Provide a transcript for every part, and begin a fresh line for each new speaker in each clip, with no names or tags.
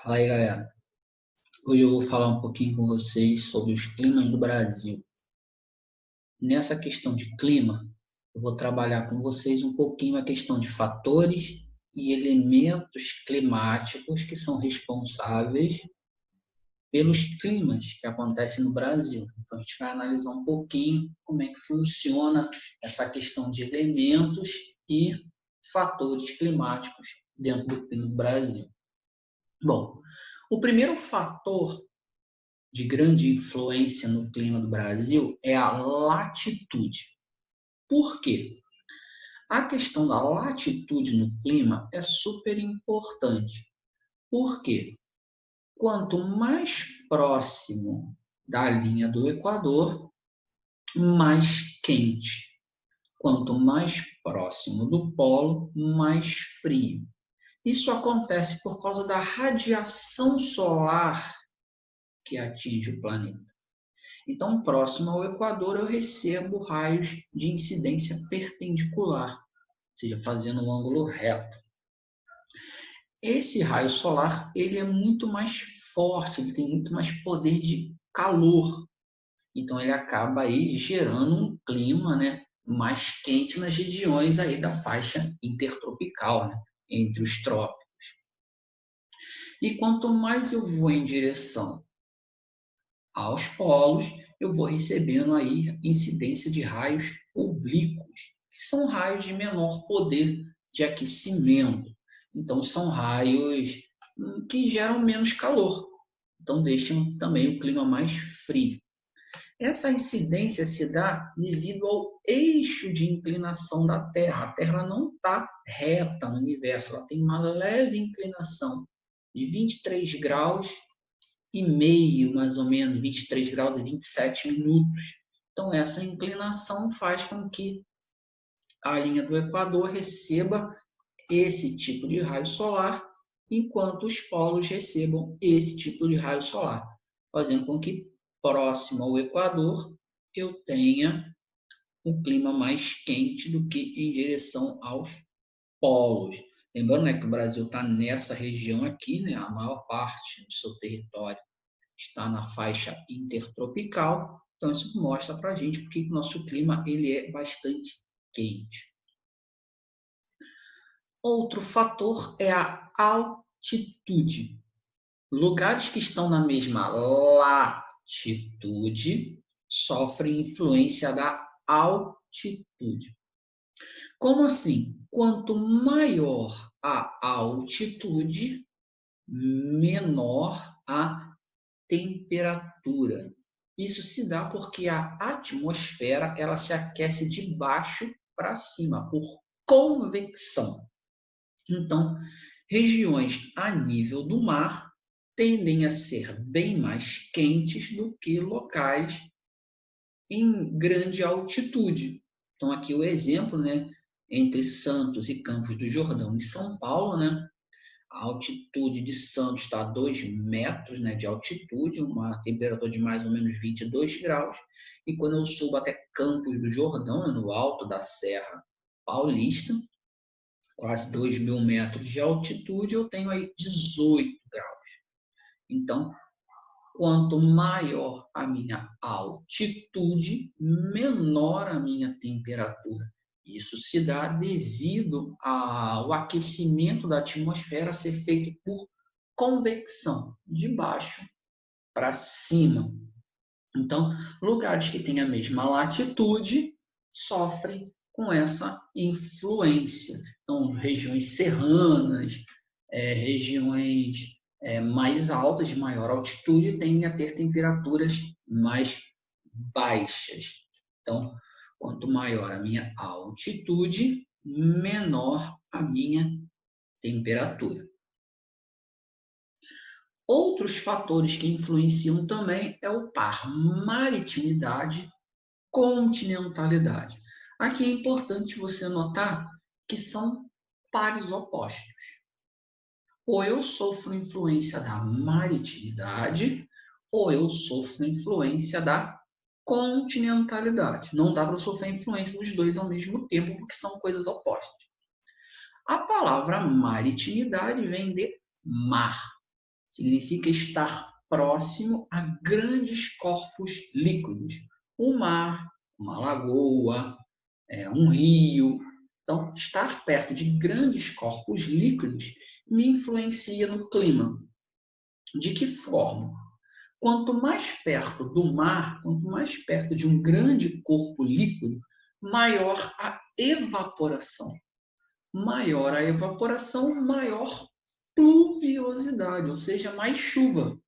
Fala aí, galera. Hoje eu vou falar um pouquinho com vocês sobre os climas do Brasil. Nessa questão de clima, eu vou trabalhar com vocês um pouquinho a questão de fatores e elementos climáticos que são responsáveis pelos climas que acontecem no Brasil. Então, a gente vai analisar um pouquinho como é que funciona essa questão de elementos e fatores climáticos dentro do clima do Brasil. Bom, o primeiro fator de grande influência no clima do Brasil é a latitude. Por quê? A questão da latitude no clima é super importante. Por quê? Quanto mais próximo da linha do Equador, mais quente. Quanto mais próximo do polo, mais frio. Isso acontece por causa da radiação solar que atinge o planeta. Então, próximo ao Equador, eu recebo raios de incidência perpendicular, ou seja, fazendo um ângulo reto. Esse raio solar ele é muito mais forte, ele tem muito mais poder de calor. Então, ele acaba aí gerando um clima, mais quente nas regiões aí da faixa intertropical, entre os trópicos. E quanto mais eu vou em direção aos polos, eu vou recebendo aí incidência de raios oblíquos, que são raios de menor poder de aquecimento. Então, são raios que geram menos calor. Então, deixam também o clima mais frio. Essa incidência se dá devido ao eixo de inclinação da Terra. A Terra não está reta no universo, ela tem uma leve inclinação de 23 graus e meio, mais ou menos, 23 graus e 27 minutos. Então, essa inclinação faz com que a linha do Equador receba esse tipo de raio solar, enquanto os polos recebam esse tipo de raio solar, fazendo com que, próximo ao Equador, eu tenha um clima mais quente do que em direção aos polos. Lembrando, que o Brasil está nessa região aqui, a maior parte do seu território está na faixa intertropical, então isso mostra para a gente porque o nosso clima ele é bastante quente. Outro fator é a altitude. Lugares que estão na mesma latitude sofrem influência da altitude. Como assim? Quanto maior a altitude, menor a temperatura. Isso se dá porque a atmosfera ela se aquece de baixo para cima, por convecção. Então, regiões a nível do mar tendem a ser bem mais quentes do que locais em grande altitude. Então, aqui o exemplo, entre Santos e Campos do Jordão e São Paulo, a altitude de Santos está a 2 metros de altitude, uma temperatura de mais ou menos 22 graus. E quando eu subo até Campos do Jordão, no alto da Serra Paulista, quase 2.000 metros de altitude, eu tenho aí 18 graus. Então, quanto maior a minha altitude, menor a minha temperatura. Isso se dá devido ao aquecimento da atmosfera ser feito por convecção, de baixo para cima. Então, lugares que têm a mesma latitude sofrem com essa influência. Então, regiões serranas, regiões mais altas, de maior altitude, tendem a ter temperaturas mais baixas. Então, quanto maior a minha altitude, menor a minha temperatura. Outros fatores que influenciam também é o par maritimidade, continentalidade. Aqui é importante você notar que são pares opostos. Ou eu sofro influência da maritimidade, ou eu sofro influência da continentalidade. Não dá para eu sofrer influência dos dois ao mesmo tempo, porque são coisas opostas. A palavra maritimidade vem de mar, Significa estar próximo a grandes corpos líquidos. Um mar, uma lagoa, um rio. Então, estar perto de grandes corpos líquidos me influencia no clima. De que forma? Quanto mais perto do mar, quanto mais perto de um grande corpo líquido, maior a evaporação. Maior a evaporação, maior pluviosidade, ou seja, mais chuva.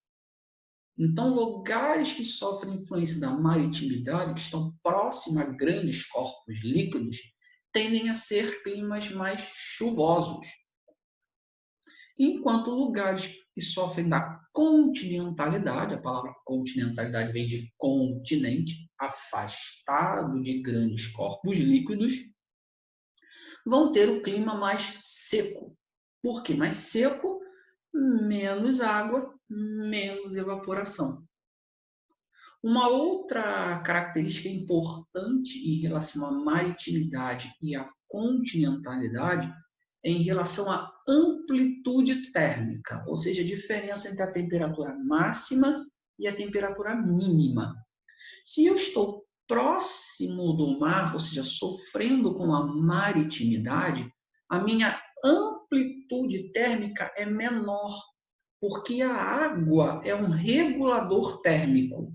Então, lugares que sofrem influência da maritimidade, que estão próximos a grandes corpos líquidos, tendem a ser climas mais chuvosos. Enquanto lugares que sofrem da continentalidade, a palavra continentalidade vem de continente, afastado de grandes corpos líquidos, vão ter o clima mais seco. Por que mais seco? Menos água, menos evaporação. Uma outra característica importante em relação à maritimidade e à continentalidade é em relação à amplitude térmica, ou seja, a diferença entre a temperatura máxima e a temperatura mínima. Se eu estou próximo do mar, ou seja, sofrendo com a maritimidade, a minha amplitude térmica é menor, porque a água é um regulador térmico.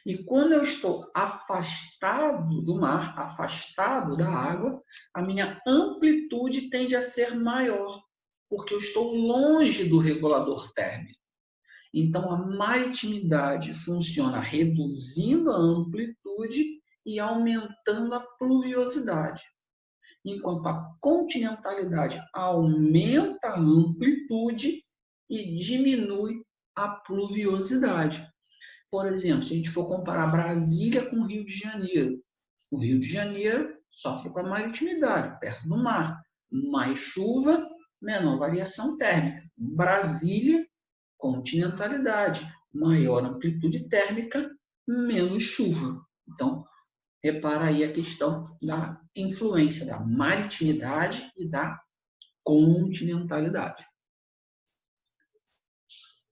E quando eu estou afastado do mar, afastado da água, a minha amplitude tende a ser maior, porque eu estou longe do regulador térmico. Então, a maritimidade funciona reduzindo a amplitude e aumentando a pluviosidade, enquanto a continentalidade aumenta a amplitude e diminui a pluviosidade. Por exemplo, se a gente for comparar Brasília com o Rio de Janeiro, o Rio de Janeiro sofre com a maritimidade, perto do mar. Mais chuva, menor variação térmica. Brasília, continentalidade, maior amplitude térmica, menos chuva. Então, repara aí a questão da influência da maritimidade e da continentalidade.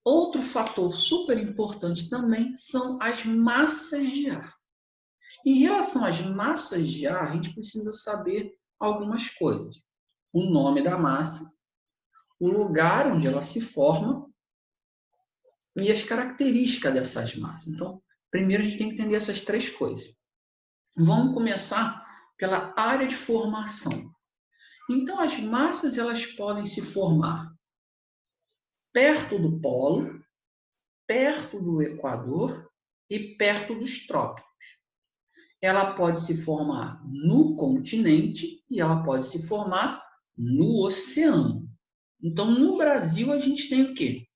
Outro fator super importante também são as massas de ar. Em relação às massas de ar, a gente precisa saber algumas coisas. O nome da massa, o lugar onde ela se forma e as características dessas massas. Então, primeiro a gente tem que entender essas três coisas. Vamos começar pela área de formação. Então, as massas elas podem se formar perto do polo, perto do Equador e perto dos trópicos. Ela pode se formar no continente e ela pode se formar no oceano. Então, no Brasil, a gente tem o quê?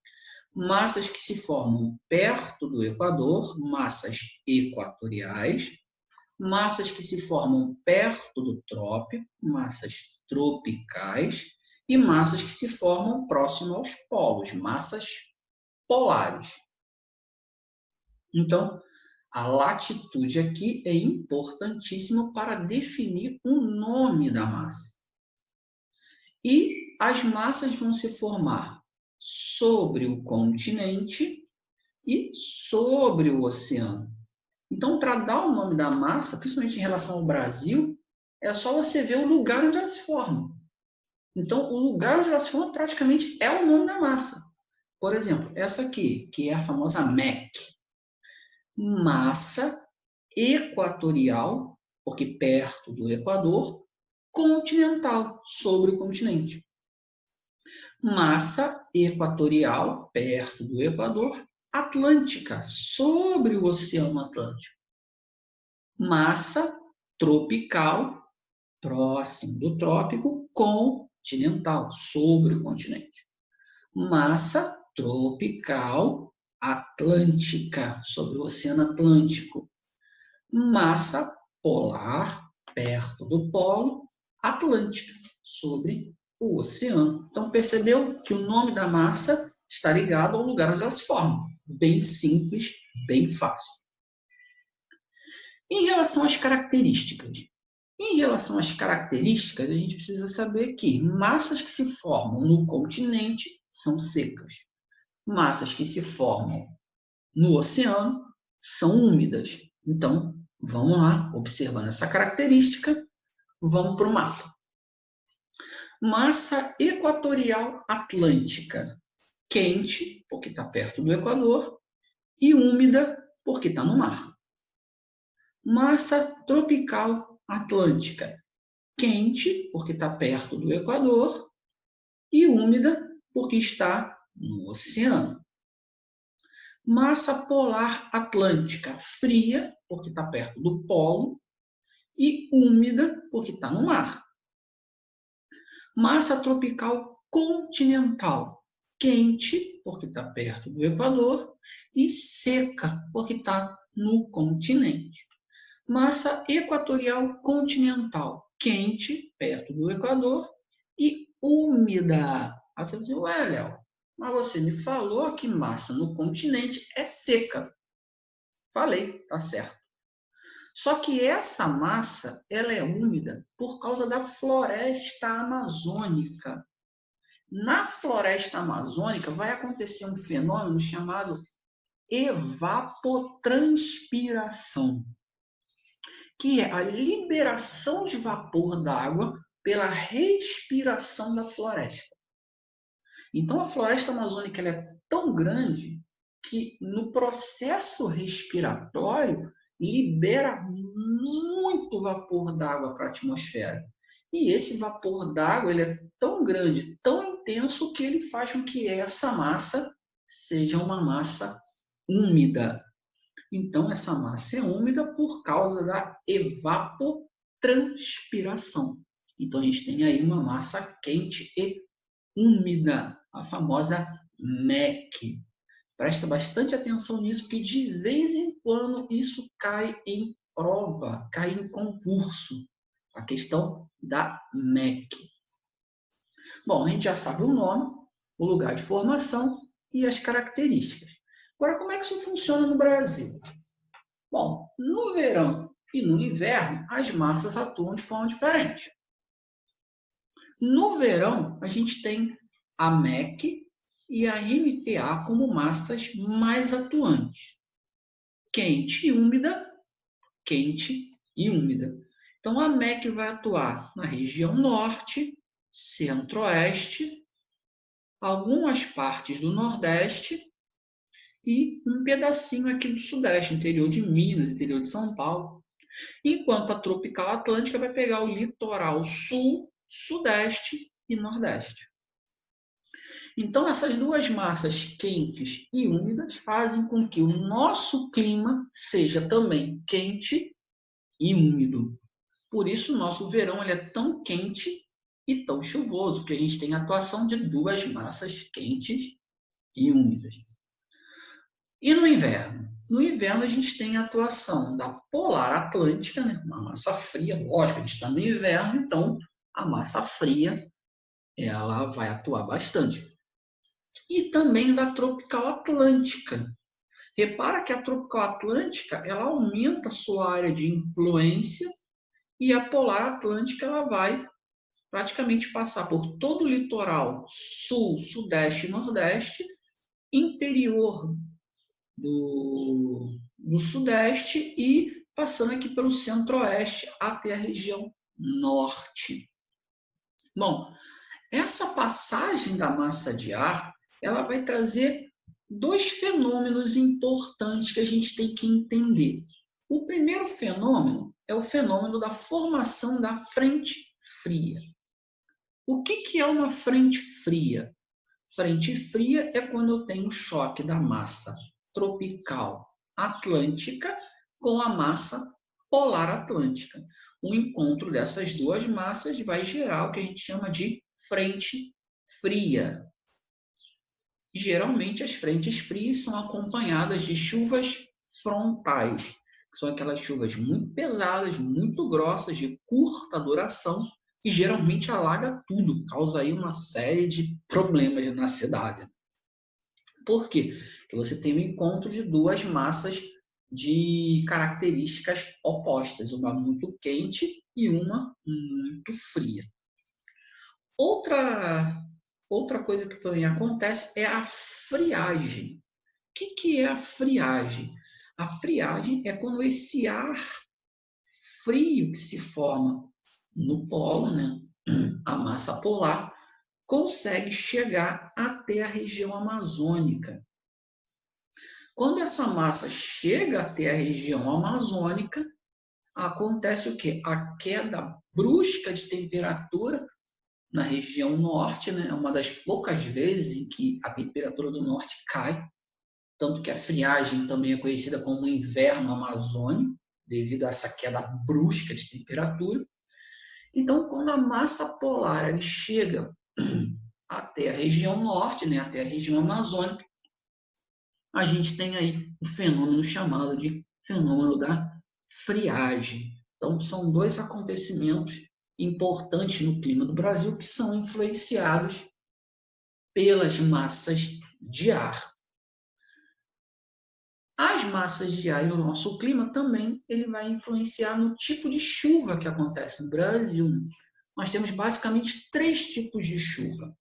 Massas que se formam perto do Equador, massas equatoriais, massas que se formam perto do trópico, massas tropicais, e massas que se formam próximo aos polos, massas polares. Então, a latitude aqui é importantíssima para definir o nome da massa. E as massas vão se formar sobre o continente e sobre o oceano. Então, para dar o nome da massa, principalmente em relação ao Brasil, é só você ver o lugar onde ela se forma. Então, o lugar onde ela se forma praticamente é o nome da massa. Por exemplo, essa aqui, que é a famosa MEC. Massa equatorial, porque perto do Equador, continental, sobre o continente. Massa equatorial, perto do Equador, atlântica, sobre o Oceano Atlântico. Massa tropical, próximo do trópico, continental, sobre o continente. Massa tropical atlântica, sobre o Oceano Atlântico. Massa polar, perto do polo, atlântica, sobre o oceano. Então, percebeu que o nome da massa está ligado ao lugar onde ela se forma. Bem simples, bem fácil. Em relação às características. Em relação às características, a gente precisa saber que massas que se formam no continente são secas. Massas que se formam no oceano são úmidas. Então, vamos lá, observando essa característica, vamos para o mapa. Massa equatorial atlântica, quente, porque está perto do Equador, e úmida, porque está no mar. Massa tropical atlântica, quente, porque está perto do Equador, e úmida, porque está no oceano. Massa polar atlântica, fria, porque está perto do polo, e úmida, porque está no mar. Massa tropical continental, quente, porque está perto do Equador, e seca, porque está no continente. Massa equatorial continental, quente, perto do Equador, e úmida. Aí você vai dizer, ué, Léo, mas você me falou que massa no continente é seca. Falei, tá certo. Só que essa massa, ela é úmida por causa da floresta amazônica. Na floresta amazônica vai acontecer um fenômeno chamado evapotranspiração, que é a liberação de vapor d'água pela respiração da floresta. Então, a floresta amazônica ela é tão grande que, no processo respiratório, libera muito vapor d'água para a atmosfera. E esse vapor d'água ele é tão grande, tão intenso, que ele faz com que essa massa seja uma massa úmida. Então, essa massa é úmida por causa da evapotranspiração. Então, a gente tem aí uma massa quente e úmida, a famosa MEC. Presta bastante atenção nisso, porque de vez em quando isso cai em prova, cai em concurso. A questão da MEC. Bom, a gente já sabe o nome, o lugar de formação e as características. Agora, como é que isso funciona no Brasil? Bom, no verão e no inverno, as massas atuam de forma diferente. No verão, a gente tem a MEC e a MTA como massas mais atuantes. Quente e úmida, quente e úmida. Então, a MEC vai atuar na região norte, centro-oeste, algumas partes do nordeste e um pedacinho aqui do sudeste, interior de Minas, interior de São Paulo. Enquanto a tropical atlântica vai pegar o litoral sul, sudeste e nordeste. Então, essas duas massas quentes e úmidas fazem com que o nosso clima seja também quente e úmido. Por isso, o nosso verão ele é tão quente e tão chuvoso, porque a gente tem a atuação de duas massas quentes e úmidas. E no inverno? No inverno, a gente tem a atuação da polar atlântica, né? Uma massa fria, lógico, a gente está no inverno, então a massa fria ela vai atuar bastante. E também da tropical atlântica. Repara que a tropical atlântica ela aumenta a sua área de influência e a polar atlântica ela vai praticamente passar por todo o litoral sul, sudeste e nordeste, interior do sudeste e passando aqui pelo centro-oeste até a região norte. Bom, essa passagem da massa de ar ela vai trazer dois fenômenos importantes que a gente tem que entender. O primeiro fenômeno é o fenômeno da formação da frente fria. O que é uma frente fria? Frente fria é quando eu tenho o choque da massa tropical atlântica com a massa polar atlântica. O encontro dessas duas massas vai gerar o que a gente chama de frente fria. Geralmente, as frentes frias são acompanhadas de chuvas frontais, que são aquelas chuvas muito pesadas, muito grossas, de curta duração, e geralmente alaga tudo, causa aí uma série de problemas na cidade. Por quê? Porque você tem o encontro de duas massas de características opostas, uma muito quente e uma muito fria. Outra outra coisa que também acontece é a friagem. O que é a friagem? A friagem é quando esse ar frio que se forma no polo, né, a massa polar, consegue chegar até a região amazônica. Quando essa massa chega até a região amazônica, acontece o quê? A queda brusca de temperatura na região norte, né? É uma das poucas vezes em que a temperatura do norte cai, tanto que a friagem também é conhecida como inverno amazônico, devido a essa queda brusca de temperatura. Então, quando a massa polar ele chega até a região norte, né, até a região amazônica, a gente tem aí o fenômeno chamado de fenômeno da friagem. Então, são dois acontecimentos importantes no clima do Brasil que são influenciados pelas massas de ar. As massas de ar e o nosso clima também ele vai influenciar no tipo de chuva que acontece no Brasil. Nós temos basicamente 3 tipos de chuva.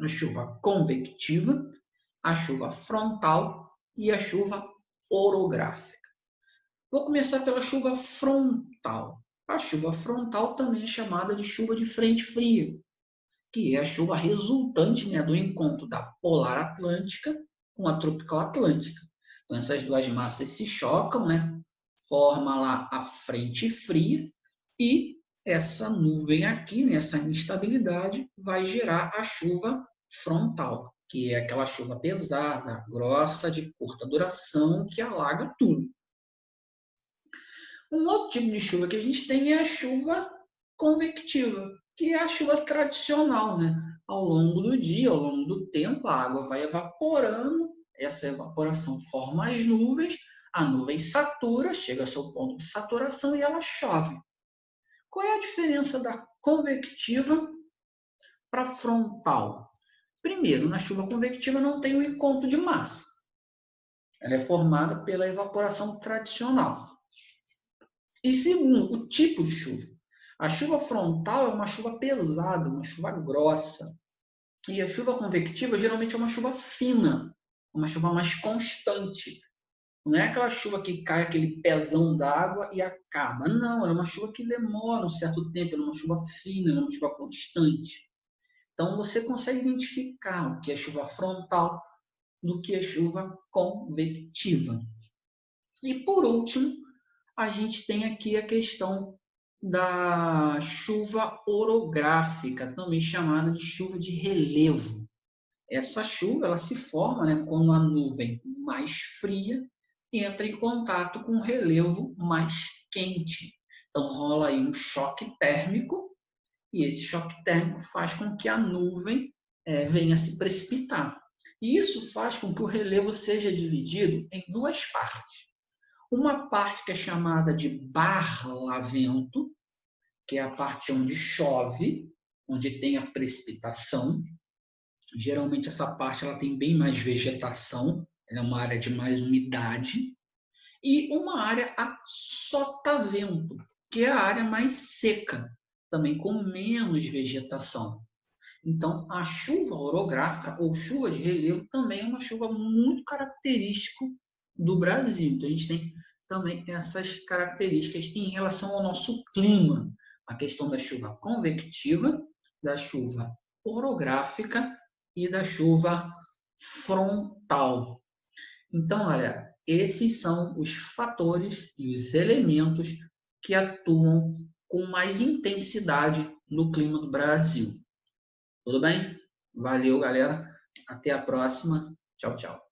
A chuva convectiva, a chuva frontal e a chuva orográfica. Vou começar pela chuva frontal. A chuva frontal também é chamada de chuva de frente fria, que é a chuva resultante, né, do encontro da polar atlântica com a tropical atlântica. Então, essas duas massas se chocam, né, forma lá a frente fria e essa nuvem aqui, né, essa instabilidade, vai gerar a chuva frontal, que é aquela chuva pesada, grossa, de curta duração, que alaga tudo. Um outro tipo de chuva que a gente tem é a chuva convectiva, que é a chuva tradicional, né? Ao longo do dia, ao longo do tempo, a água vai evaporando, essa evaporação forma as nuvens, a nuvem satura, chega ao seu ponto de saturação e ela chove. Qual é a diferença da convectiva para frontal? Primeiro, na chuva convectiva não tem o encontro de massa. Ela é formada pela evaporação tradicional. E segundo, o tipo de chuva. A chuva frontal é uma chuva pesada, uma chuva grossa. E a chuva convectiva geralmente é uma chuva fina, uma chuva mais constante. Não é aquela chuva que cai aquele pezão d'água e acaba. Não, é uma chuva que demora um certo tempo, é uma chuva fina, é uma chuva constante. Então você consegue identificar o que é chuva frontal do que é chuva convectiva. E por último, a gente tem aqui a questão da chuva orográfica, também chamada de chuva de relevo. Essa chuva ela se forma, né, quando a nuvem mais fria entra em contato com o relevo mais quente. Então rola aí um choque térmico e esse choque térmico faz com que a nuvem venha se precipitar. E isso faz com que o relevo seja dividido em duas partes. Uma parte que é chamada de barlavento, que é a parte onde chove, onde tem a precipitação. Geralmente essa parte ela tem bem mais vegetação, ela é uma área de mais umidade. E uma área a sotavento, que é a área mais seca, também com menos vegetação. Então, a chuva orográfica ou chuva de relevo também é uma chuva muito característica do Brasil. Então, a gente tem também essas características em relação ao nosso clima. A questão da chuva convectiva, da chuva orográfica e da chuva frontal. Então, galera, esses são os fatores e os elementos que atuam com mais intensidade no clima do Brasil. Tudo bem? Valeu, galera. Até a próxima. Tchau, tchau.